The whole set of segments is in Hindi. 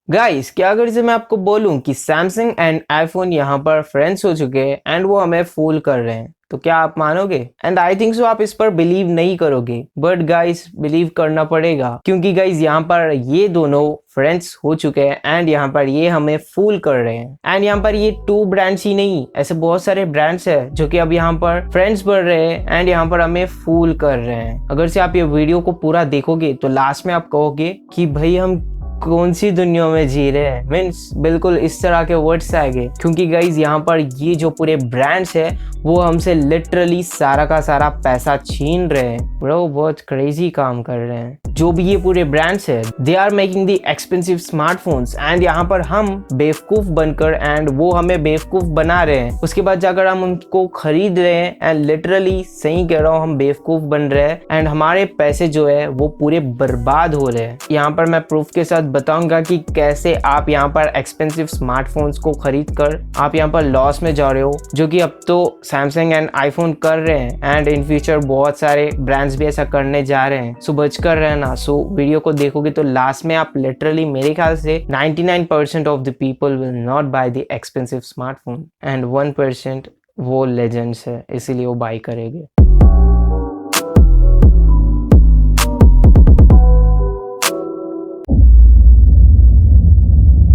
गाइस क्या अगर से मैं आपको बोलूं कि सैमसंग एंड आईफोन यहाँ पर फ्रेंड्स हो चुके हैं एंड वो हमें फूल कर रहे हैं, तो क्या आप मानोगे? एंड आई थिंक सो आप इस पर बिलीव नहीं करोगे, बट गाइस बिलीव करना पड़ेगा क्योंकि गाइस यहाँ पर ये दोनों फ्रेंड्स हो चुके हैं एंड यहाँ पर ये हमें फूल कर रहे हैं। एंड यहाँ पर ये टू ब्रांड्स ही नहीं, ऐसे बहुत सारे ब्रांड्स है जो कि अब यहाँ पर फ्रेंड्स बढ़ रहे हैं एंड यहाँ पर हमें फूल कर रहे हैं। अगर से आप ये वीडियो को पूरा देखोगे तो लास्ट में आप कहोगे कि भाई हम कौन सी दुनिया में जी रहे हैं। मीन्स बिल्कुल इस तरह के वर्ड्स आएंगे क्योंकि गाइज यहाँ पर ये जो पूरे ब्रांड्स है वो हमसे लिटरली सारा का सारा पैसा छीन रहे हैं। ब्रो बहुत क्रेजी काम कर रहे हैं जो भी ये पूरे ब्रांड्स है। They are making the expensive smartphones and यहाँ पर हम बेवकूफ बनकर एंड वो हमें बेवकूफ बना रहे हैं। उसके बाद जाकर हम उनको खरीद रहे हैं एंड लिटरली सही कह रहा हूँ, हम बेवकूफ बन रहे हैं एंड हमारे पैसे जो है वो पूरे बर्बाद हो रहे हैं। यहाँ पर मैं प्रूफ के साथ बताऊंगा कि कैसे आप यहाँ पर एक्सपेंसिव स्मार्टफोन्स को खरीद कर आप यहाँ पर लॉस में जा रहे हो, जो कि अब तो सैमसंग एंड आईफोन कर रहे हैं एंड इन फ्यूचर बहुत सारे ब्रांड्स भी ऐसा करने जा रहे हैं। सो बच कर रहना। सो वीडियो को देखोगे तो लास्ट में आप लिटरली मेरे ख्याल से 99% of the people will not by the expensive smartphone and 1% वो लेजेंड्स है इसीलिए वो बाय करेंगे।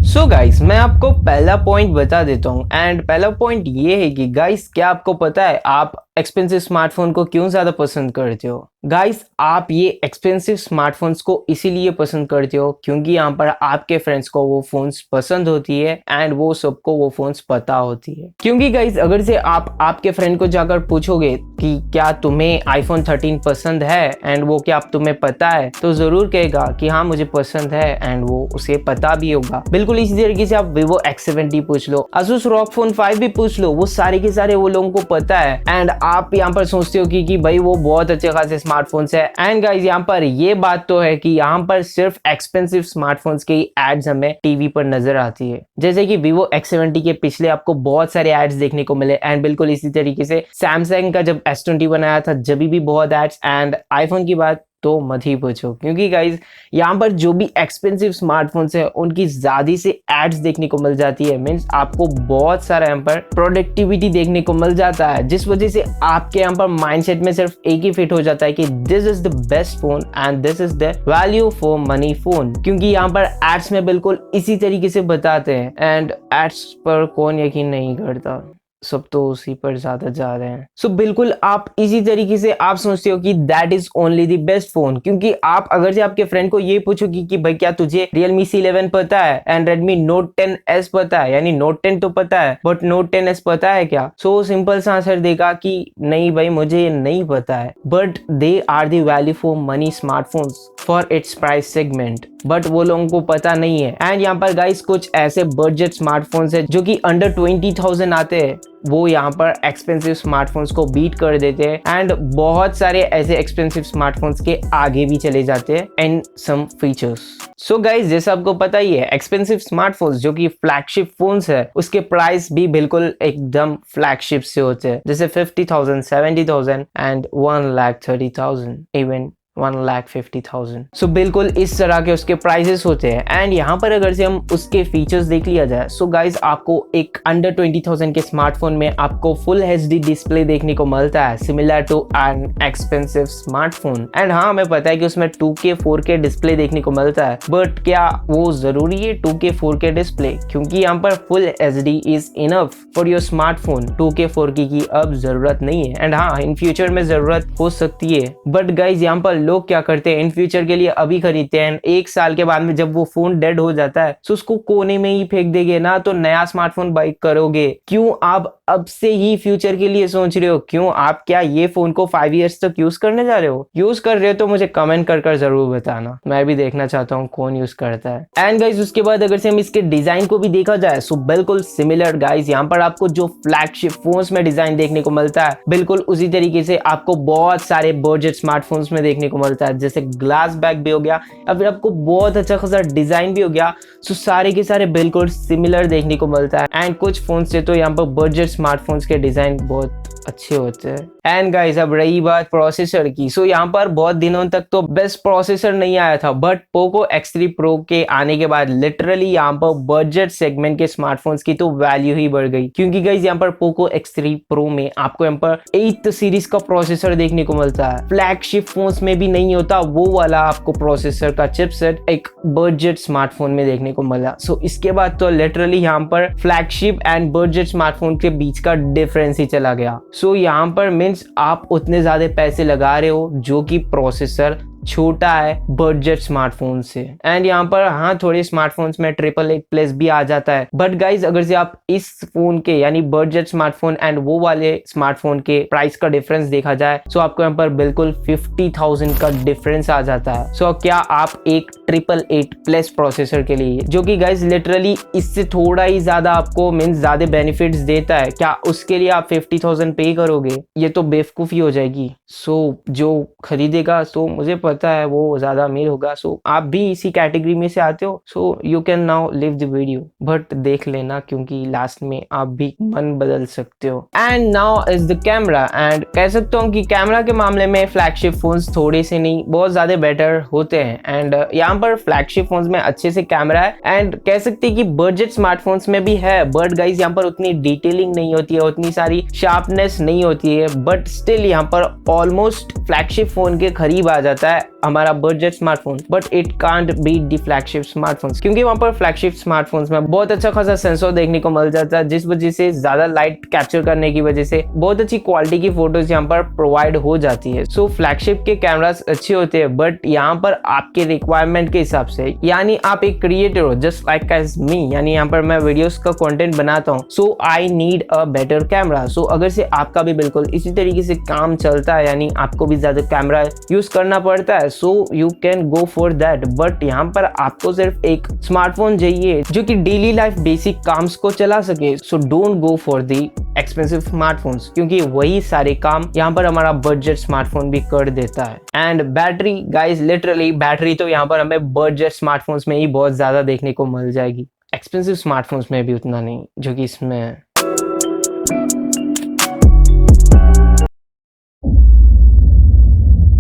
सो गाइस मैं आपको पहला पॉइंट बता देता हूँ एंड पहला पॉइंट ये है कि गाइस क्या आपको पता है आप एक्सपेंसिव स्मार्टफोन को क्यों ज्यादा पसंद करते हो? गाइस आप ये एक्सपेंसिव स्मार्टफोन्स को इसीलिए पसंद करते हो क्योंकि यहाँ पर आपके फ्रेंड्स को वो फोन्स पसंद होती है एंड वो सबको वो फोन्स पता होती है। क्योंकि गाइस अगर से आप आपके फ्रेंड को जाकर पूछोगे कि क्या तुम्हें आईफोन 13 पसंद है एंड वो क्या तुम्हें पता है, तो जरूर कहेगा कि हाँ मुझे पसंद है एंड वो उसे पता भी होगा। बिल्कुल इसी तरीके से आप विवो X70 पूछ लो, Asus ROG Phone 5 भी पूछ लो, वो सारे के सारे वो लोगों को पता है एंड आप यहाँ पर सोचते हो कि भाई वो बहुत अच्छे खासे स्मार्टफोन्स है। एंड गाइस यहाँ पर ये बात तो है कि यहाँ पर सिर्फ एक्सपेंसिव स्मार्टफोन्स के एड्स हमें टीवी पर नजर आती है, जैसे कि विवो X70 के पिछले आपको बहुत सारे एड्स देखने को मिले एंड बिल्कुल इसी तरीके से सैमसंग का जब S21 आया था जब भी बहुत एड्स एंड आईफोन की बात तो मत ही पूछो क्योंकि गाइज यहाँ पर जो भी एक्सपेंसिव स्मार्टफोन्स है उनकी ज्यादा से एड्स देखने को मिल जाती है। मीन्स आपको बहुत सारा यहाँ पर प्रोडक्टिविटी देखने को मिल जाता है, जिस वजह से आपके यहाँ पर माइंडसेट में सिर्फ एक ही फिट हो जाता है कि this is the best phone and this is the value for money phone. क्योंकि यहाँ पर एड्स में बिल्कुल इसी तरीके से बताते हैं एंड एड्स पर कौन यकीन नहीं करता, सब तो उसी पर ज्यादा जा रहे हैं। सो बिल्कुल आप इसी तरीके से आप सोचते हो कि that is only the best phone. क्योंकि आप अगर से आपके फ्रेंड को ये पूछोगे कि भाई क्या तुझे Realme C11 पता है एंड Redmi Note 10s पता है, यानी Note 10 तो पता है बट Note 10s पता है क्या, सो सिंपल सा आंसर देगा कि नहीं भाई मुझे ये नहीं पता है। But they are the value for money smartphones for its price segment, but वो लोगों को पता नहीं है। एंड यहाँ पर गाइस कुछ ऐसे बजट स्मार्टफोन्स है जो कि अंडर 20,000 आते हैं, वो यहाँ पर एक्सपेंसिव स्मार्टफोन्स को बीट कर देते हैं एंड बहुत सारे ऐसे एक्सपेंसिव स्मार्टफोन्स के आगे भी चले जाते हैं इन सम फीचर्स। सो गाइस जैसा आपको पता ही है एक्सपेंसिव स्मार्टफोन्स जो कि फ्लैगशिप फोन्स है उसके प्राइस भी बिल्कुल एकदम फ्लैगशिप से होते हैं, जैसे 50,000, 70,000 एंड 1,30,000 इवन 1,50,000। सो बिल्कुल इस तरह के उसके प्राइसेस होते हैं। एंड यहाँ पर अगर से हम उसके फीचर्स देख लिया जाए सो गाइज आपको एक अंडर 20,000 के स्मार्टफोन में आपको फुल HD डिस्प्ले देखने को मिलता है, similar to an expensive smartphone. And हाँ हमें पता है कि उसमें 2K 4K डिस्प्ले देखने को मिलता है, बट क्या वो जरूरी है 2K 4K डिस्प्ले? क्योंकि यहाँ पर full HD is enough for your smartphone, 2K 4K की अब जरूरत नहीं है। एंड हाँ इन फ्यूचर में जरूरत हो सकती है, बट गाइज यहाँ पर लोग क्या करते हैं इन फ्यूचर के लिए अभी खरीदते हैं, एक साल के बाद में जब वो फोन डेड हो जाता है तो उसको कोने में ही फेंक देंगे ना, तो नया स्मार्टफोन बाय करोगे। क्यों आप अब से ही फ्यूचर के लिए सोच रहे हो? क्यों आप क्या ये फोन को 5 इयर्स तक यूज करने जा रहे हो? यूज कर रहे हो तो मुझे कमेंट कर जरूर बताना, मैं भी देखना चाहता हूँ कौन यूज करता है। एंड गाइज उसके बाद अगर से हम इसके डिजाइन को भी देखा जाए सो बिल्कुल सिमिलर गाइज, यहाँ पर आपको जो फ्लैगशिप फोन्स में डिजाइन देखने को मिलता है बिल्कुल उसी तरीके से आपको बहुत सारे बजट स्मार्टफोन्स में देखने को मिलता है, जैसे ग्लास बैक भी हो गया या फिर आपको बहुत अच्छा खासा डिजाइन भी हो गया। सो सारे के सारे बिल्कुल सिमिलर देखने को मिलता है। एंड कुछ फोन से तो यहाँ पर बजट स्मार्टफोन्स के डिजाइन बहुत अच्छे होते हैं। एंड गाइस अब रही बात प्रोसेसर की, सो यहाँ पर बहुत दिनों तक तो बेस्ट प्रोसेसर नहीं आया था, बट पोको X3 Pro के आने के बाद लिटरली यहाँ पर बजट सेगमेंट के स्मार्टफोन्स की तो वैल्यू ही बढ़ गई, क्योंकि गाइस यहाँ पर पोको X3 Pro में आपको यहाँ पर 8th सीरीज का प्रोसेसर देखने को मिलता है। फ्लैगशिप फोन्स में भी नहीं होता वो वाला आपको प्रोसेसर का चिपसेट एक बजट स्मार्टफोन में देखने को मिला। सो इसके बाद तो लिटरली यहाँ पर फ्लैगशिप एंड बजट स्मार्टफोन के बीच का डिफरेंस ही चला गया। सो यहाँ पर मीन्स आप उतने ज्यादा पैसे लगा रहे हो जो कि प्रोसेसर छोटा है बजट स्मार्टफोन से। एंड यहाँ पर हाँ थोड़े स्मार्टफोन्स में 888+ भी आ जाता है, बट गाइज अगर से आप इस फोन के यानी बजट स्मार्टफोन एंड वो वाले स्मार्टफोन के प्राइस का डिफरेंस देखा जाए तो आपको यहाँ पर बिल्कुल 50,000 का डिफरेंस आ जाता है। सो क्या आप एक 888+ प्रोसेसर के लिए जो कि गाइज लिटरली इससे थोड़ा ही ज्यादा आपको मीन्स ज्यादा बेनिफिट्स देता है, क्या उसके लिए आप 50,000 पे करोगे? ये तो बेवकूफी हो जाएगी। सो जो खरीदेगा तो मुझे पता है वो ज्यादा अमीर होगा। सो आप भी इसी कैटेगरी में से आते हो, so you can now leave the video, but देख लेना क्योंकि लास्ट में आप भी मन बदल सकते हो। And now is the camera, and कह सकता हूँ कि कैमरा के मामले में फ्लैगशिप फोन्स थोड़े से नहीं बहुत ज्यादा बेटर होते हैं। एंड यहाँ पर फ्लैगशिप फोन्स में अच्छे से कैमरा है, एंड कह सकते हैं कि बजट स्मार्टफोन्स में भी है, बट गाइज यहाँ पर उतनी डिटेलिंग नहीं होती है, उतनी सारी शार्पनेस नहीं होती है, बट स्टिल यहाँ पर ऑलमोस्ट फ्लैगशिप फोन के करीब आ जाता है हमारा budget smartphone, but it can't beat the flagship smartphones, क्योंकि वहां पर फ्लैगशिप स्मार्टफोन्स में बहुत अच्छा खासा सेंसर देखने को मिल जाता है, जिस वजह से ज्यादा लाइट कैप्चर करने की वजह से बहुत अच्छी क्वालिटी की फोटोज यहाँ पर प्रोवाइड हो जाती है। सो फ्लैगशिप के कैमरास अच्छे होते हैं, बट यहाँ पर आपके रिक्वायरमेंट के हिसाब से, यानी आप एक क्रिएटर हो जस्ट लाइक एज मी, यानी यहाँ पर मैं वीडियोस का कंटेंट बनाता हूँ, so I need a better camera. So अगर से आपका भी बिल्कुल इसी तरीके से काम चलता है, यानी आपको भी ज्यादा कैमरा यूज करना पड़ता है, so you can go for that, but यहाँ पर आपको सिर्फ एक स्मार्टफोन चाहिए जो कि डेली लाइफ बेसिक काम्स को चला सके। So don't go for the expensive smartphones, क्योंकि वही सारे काम यहाँ पर हमारा बजट स्मार्टफोन भी कर देता है। And battery guys literally battery तो यहाँ पर हमें बजट स्मार्टफोन्स में ही बहुत ज्यादा देखने को मिल जाएगी, एक्सपेंसिव स्मार्टफोन्स में भी उतना नहीं जो कि इसमें है।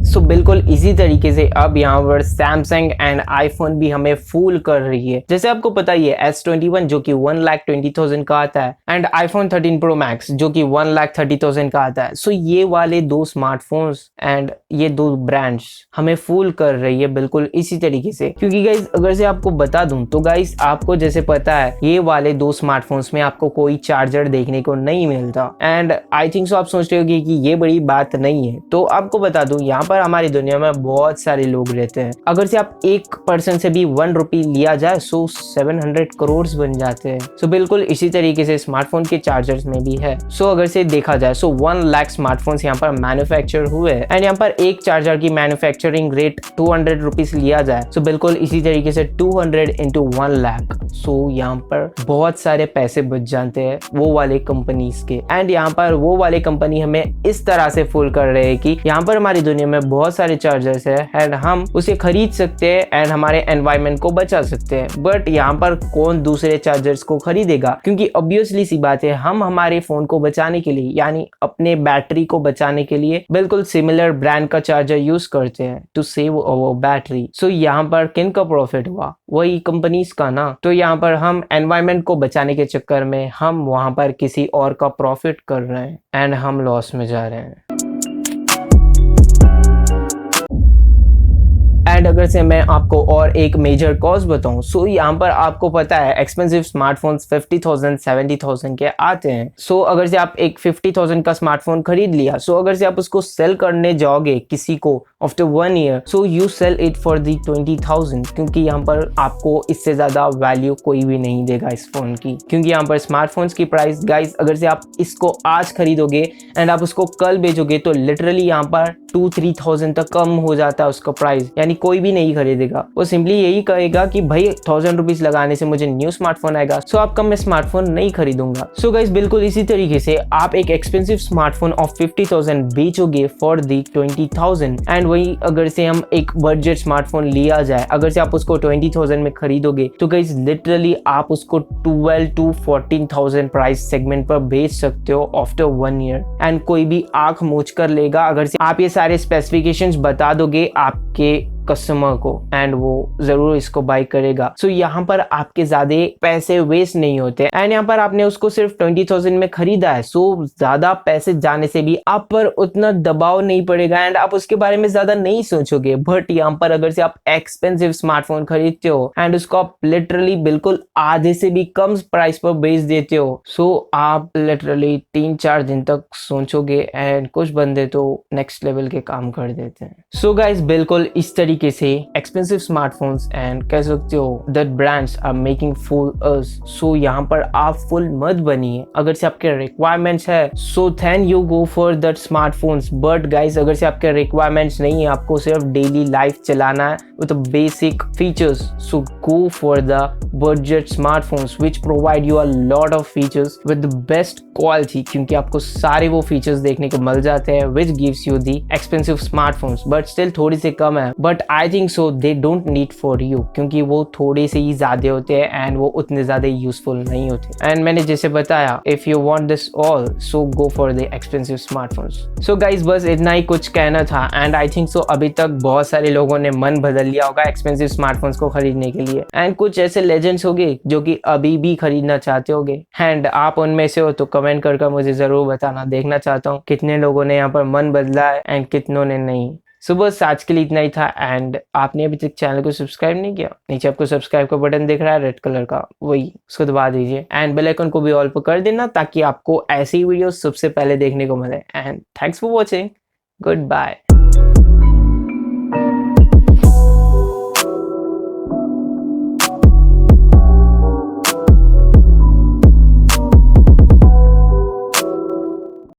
सो बिल्कुल इसी तरीके से अब यहाँ पर सैमसंग एंड आईफोन भी हमें फूल कर रही है। जैसे आपको पता ही है S21 जो कि 1,20,000 का आता है, एंड आईफोन 13 Pro Max जो कि 1,30,000 का आता है। सो ये वाले दो स्मार्टफोन्स एंड ये दो ब्रांड्स हमें फूल कर रही है बिल्कुल इसी तरीके से, क्योंकि गाइज अगर से आपको बता दूं तो गाइज आपको जैसे पता है ये वाले दो स्मार्टफोन्स में आपको कोई चार्जर देखने को नहीं मिलता, एंड आई थिंक सो आप सोच रहे होगे कि ये बड़ी बात नहीं है। तो आपको बता दूं यहाँ पर हमारी दुनिया में बहुत सारे लोग रहते हैं, अगर से आप एक पर्सन से भी 1 रुपी लिया जाए सो 700 करोड़ बन जाते हैं। सो बिल्कुल इसी तरीके से स्मार्टफोन के चार्जर्स में भी है। सो अगर से देखा जाए सो 1 लाख स्मार्टफोन्स यहाँ पर मैन्युफैक्चर हुए एंड यहाँ पर एक चार्जर की मैन्युफैक्चरिंग रेट 200 रुपीज लिया जाए, सो बिल्कुल इसी तरीके से 200 into 1 लाख। सो यहाँ पर बहुत सारे पैसे बच जाते हैं वो वाले कंपनीज के, एंड यहाँ पर वो वाले कंपनी हमें इस तरह से फुल कर रहे हैं कि यहाँ पर हमारी दुनिया में बहुत सारे चार्जर्स है एंड हम उसे खरीद सकते हैं एंड हमारे एनवायरमेंट को बचा सकते हैं। बट यहाँ पर कौन दूसरे चार्जर्स को खरीदेगा, क्योंकि ऑब्वियसली सी बात है हम हमारे फोन को बचाने के लिए यानी अपने बैटरी को बचाने के लिए बिल्कुल सिमिलर ब्रांड का चार्जर यूज करते हैं टू सेव अवर बैटरी। सो यहाँ पर किन का प्रॉफिट हुआ? वही कंपनीज का ना। तो यहाँ पर हम एनवायरमेंट को बचाने के चक्कर में हम वहां पर किसी और का प्रॉफिट कर रहे हैं एंड हम लॉस में जा रहे हैं। एंड अगर से मैं आपको और एक मेजर कॉज बताऊं, सो यहाँ पर आपको पता है एक्सपेंसिव स्मार्टफोन्स 50,000 70,000 के आते हैं। सो अगर से आप एक 50,000 का स्मार्टफोन खरीद लिया, सो अगर से आप उसको सेल करने जाओगे किसी को after 1 year, so you sell it for the 20,000, क्योंकि यहाँ पर आपको इससे ज्यादा वैल्यू कोई भी नहीं देगा इस फोन की, क्योंकि यहाँ पर स्मार्टफोन्स की प्राइस गाइस अगर से आप इसको आज खरीदोगे एंड आप उसको कल बेचोगे तो लिटरली यहाँ पर 2-3,000 तक कम हो जाता है उसका प्राइस, यानी कोई भी नहीं खरीदेगा। वो सिंपली यही कहेगा कि भाई 1000 रुपीज लगाने से मुझे न्यू स्मार्टफोन आएगा, सो आपका मैं स्मार्टफोन नहीं खरीदूंगा। सो गाइस बिल्कुल इसी तरीके से आप एक एक्सपेंसिव स्मार्टफोन ऑफ 50,000 बेचोगे फॉर दी 20,000, एंड वही अगर से हम एक बजट स्मार्टफोन लिया जाए, अगर से आप उसको 20,000 में खरीदोगे तो गाइस लिटरली आप उसको 12 to 14,000 प्राइस सेगमेंट पर बेच सकते हो आफ्टर 1 ईयर, एंड कोई भी आंख मूंछ कर लेगा अगर से आप ये सारे स्पेसिफिकेशंस बता दोगे आपके कस्टमर को, एंड वो जरूर इसको बाय करेगा। सो यहाँ पर आपके ज्यादा पैसे वेस्ट नहीं होते, एंड यहाँ पर आपने उसको सिर्फ 20,000 में खरीदा है, सो ज्यादा पैसे जाने से भी आप पर उतना दबाव नहीं पड़ेगा एंड आप उसके बारे में ज्यादा नहीं सोचोगे। बट यहाँ पर अगर से आप एक्सपेंसिव स्मार्टफोन खरीदते हो एंड उसको आप लिटरली बिल्कुल आधे से भी कम प्राइस पर बेच देते हो, सो आप लिटरली 3-4 दिन तक सोचोगे, एंड कुछ बंदे तो नेक्स्ट लेवल के काम कर देते हैं। सो गाइस बिल्कुल इस तरीके से एक्सपेंसिव स्मार्टफोन्स एंड कह सकते हो that brands are making fool us. So यहाँ पर आप फुल मत बनिए, अगर से आपके रिक्वायरमेंट्स है so then you go for that smartphones. But guys अगर से आपके रिक्वायरमेंट्स नहीं है, आपको सिर्फ डेली लाइफ चलाना है with basic features, so go for the budget smartphones which provide you a lot of features with the best quality, क्योंकि आपको सारे वो फीचर्स देखने को मिल जाते हैं which gives you the expensive smartphones, but still थोड़ी से कम है। But I think so they don't need for you, क्योंकि वो थोड़े से ही ज्यादा होते हैं एंड वो उतने ज्यादा यूजफुल नहीं होते। एंड मैंने जैसे बताया, if you want this all so go for the expensive smartphones. So guys बस इतना ही कुछ कहना था, एंड आई थिंक सो अभी तक बहुत सारे लोगों ने मन बदल लिया होगा एक्सपेंसिव स्मार्टफोन्स को खरीदने के लिए, एंड कुछ ऐसे लेजेंड्स होंगे जो कि अभी भी खरीदना चाहते होंगे, एंड आप उनमें से हो तो कमेंट करके मुझे जरूर बताना। देखना चाहता हूँ कितने लोगों ने यहाँ पर मन बदला है एंड कितनों ने नहीं। सो बस आज के लिए इतना ही था, एंड आपने अभी तक चैनल को सब्सक्राइब नहीं किया, नीचे आपको सब्सक्राइब का बटन दिख रहा है रेड कलर का, वही उसको दबा दीजिए, एंड बेल आइकन को भी ऑल पर कर देना ताकि आपको ऐसी वीडियो सबसे पहले देखने को मिले। And thanks for watching, good bye.